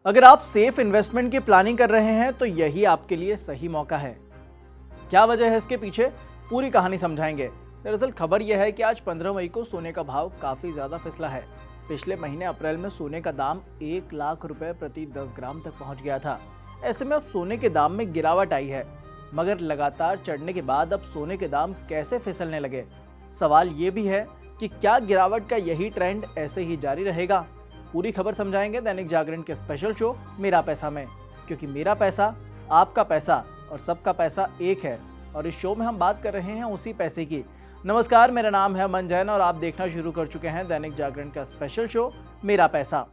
अगर आप safe investment की प्लानिंग कर रहे हैं तो यही आपके लिए सही मौका है। क्या वजह है इसके पीछे, पूरी कहानी समझाएंगे। दरअसल खबर यह है कि आज 15 मई को सोने का भाव काफी ज्यादा फिसला है। पिछले महीने अप्रैल में सोने का दाम 1 लाख रुपए प्रति 10 ग्राम तक पहुंच गया था। ऐसे में अब सोने के दाम में गिरावट आई है, मगर लगातार चढ़ने के बाद अब सोने के दाम कैसे फिसलने लगे। सवाल ये भी है कि क्या गिरावट का यही ट्रेंड ऐसे ही जारी रहेगा। पूरी खबर समझाएंगे दैनिक जागरण के स्पेशल शो मेरा पैसा में, क्योंकि मेरा पैसा आपका पैसा और सबका पैसा एक है। और इस शो में हम बात कर रहे हैं उसी पैसे की। नमस्कार, मेरा नाम है अमन जैन और आप देखना शुरू कर चुके हैं दैनिक जागरण का स्पेशल शो मेरा पैसा।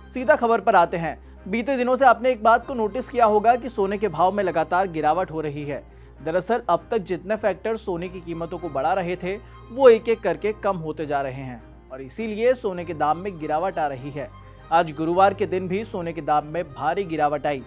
सीधा खबर पर आते हैं। बीते दिनों से आपने एक बात को नोटिस किया होगा कि सोने के भाव में लगातार गिरावट हो रही है। दरअसल अब तक जितने फैक्टर सोने की कीमतों को बढ़ा रहे थे वो एक एक करके कम होते जा रहे हैं और इसीलिए सोने के दाम में गिरावट आ रही है। आज गुरुवार के दिन भी सोने के दाम में भारी गिरावट आई।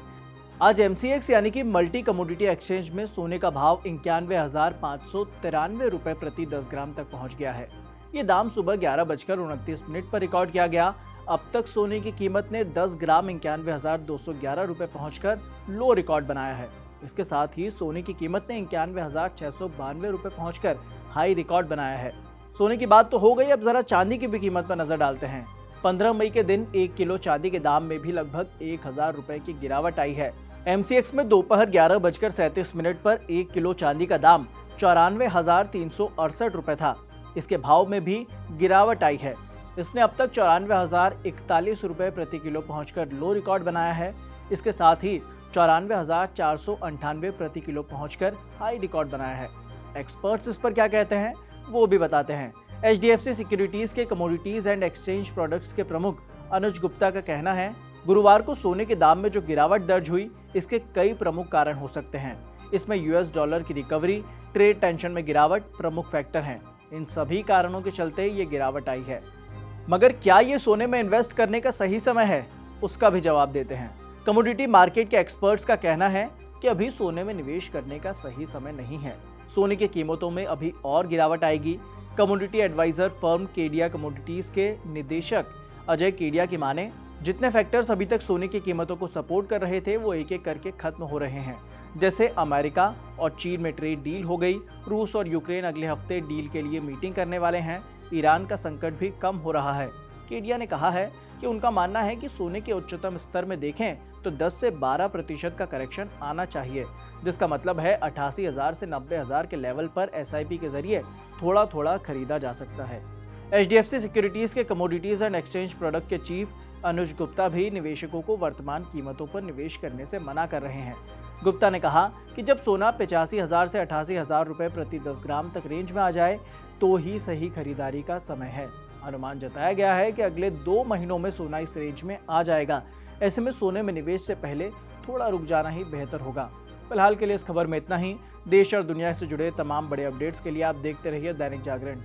आज MCX यानी कि मल्टी कमोडिटी एक्सचेंज में सोने का भाव 91,593 रुपए प्रति 10 ग्राम तक पहुंच गया है। ये दाम सुबह 11:29 पर रिकॉर्ड किया गया। अब तक सोने की कीमत ने 10 ग्राम 91,211 रुपए पहुंचकर लो रिकॉर्ड बनाया है। इसके साथ ही सोने की कीमत ने 91,692 रुपए पहुंचकर हाई रिकॉर्ड बनाया है। सोने की बात तो हो गई, अब जरा चांदी की भी कीमत पर नजर डालते हैं। 15 मई के दिन 1 किलो चांदी के दाम में भी लगभग 1,000 रुपए की गिरावट आई है। MCX में दोपहर 11:37 पर 1 किलो चांदी का दाम 94,368 रुपए था। इसके भाव में भी गिरावट आई है। इसने अब तक 94,041 रुपए प्रति किलो पहुंचकर लो रिकॉर्ड बनाया है। इसके साथ ही 94,498 प्रति किलो पहुंचकर हाई रिकॉर्ड बनाया है। एक्सपर्ट्स इस पर क्या कहते हैं वो भी बताते हैं। HDFC सिक्योरिटीज के कमोडिटीज एंड एक्सचेंज प्रोडक्ट्स के प्रमुख अनुज गुप्ता का कहना है, गुरुवार को सोने के दाम में जो गिरावट दर्ज हुई इसके कई प्रमुख कारण हो सकते हैं। इसमें US डॉलर की रिकवरी, ट्रेड टेंशन में गिरावट प्रमुख फैक्टर हैं। इन सभी कारणों के चलते ये गिरावट आई है। मगर क्या ये सोने में इन्वेस्ट करने का सही समय है, उसका भी जवाब देते हैं। कमोडिटी मार्केट के एक्सपर्ट्स का कहना है कि अभी सोने में निवेश करने का सही समय नहीं है। सोने की कीमतों में अभी और गिरावट आएगी। Commodity adviser firm Kedia commodities के निदेशक अजय केडिया की माने, जितने फैक्टर्स अभी तक सोने की कीमतों को सपोर्ट कर रहे थे वो एक एक करके खत्म हो रहे हैं। जैसे अमेरिका और चीन में ट्रेड डील हो गई, रूस और यूक्रेन अगले हफ्ते डील के लिए मीटिंग करने वाले हैं, ईरान का संकट भी कम हो रहा है। केडिया ने कहा है कि उनका मानना है कि सोने के उच्चतम स्तर में देखें तो 10 से 12% का करेक्शन आना चाहिए, जिसका मतलब है 88,000 से 90,000 के लेवल पर SIP के जरिए थोड़ा थोड़ा खरीदा जा सकता है। HDFC सिक्योरिटीज के कमोडिटीज एंड एक्सचेंज प्रोडक्ट के चीफ अनुज गुप्ता भी निवेशकों को वर्तमान कीमतों पर निवेश करने से मना कर रहे हैं। गुप्ता ने कहा कि जब सोना 85,000 से 88,000 रुपए प्रति 10 ग्राम तक रेंज में आ जाए तो ही सही खरीदारी का समय है। अनुमान जताया गया है कि अगले 2 महीनों में सोना इस रेंज में आ जाएगा। ऐसे में सोने में निवेश से पहले थोड़ा रुक जाना ही बेहतर होगा। फिलहाल के लिए इस खबर में इतना ही। देश और दुनिया से जुड़े तमाम बड़े अपडेट्स के लिए आप देखते रहिए दैनिक जागरण।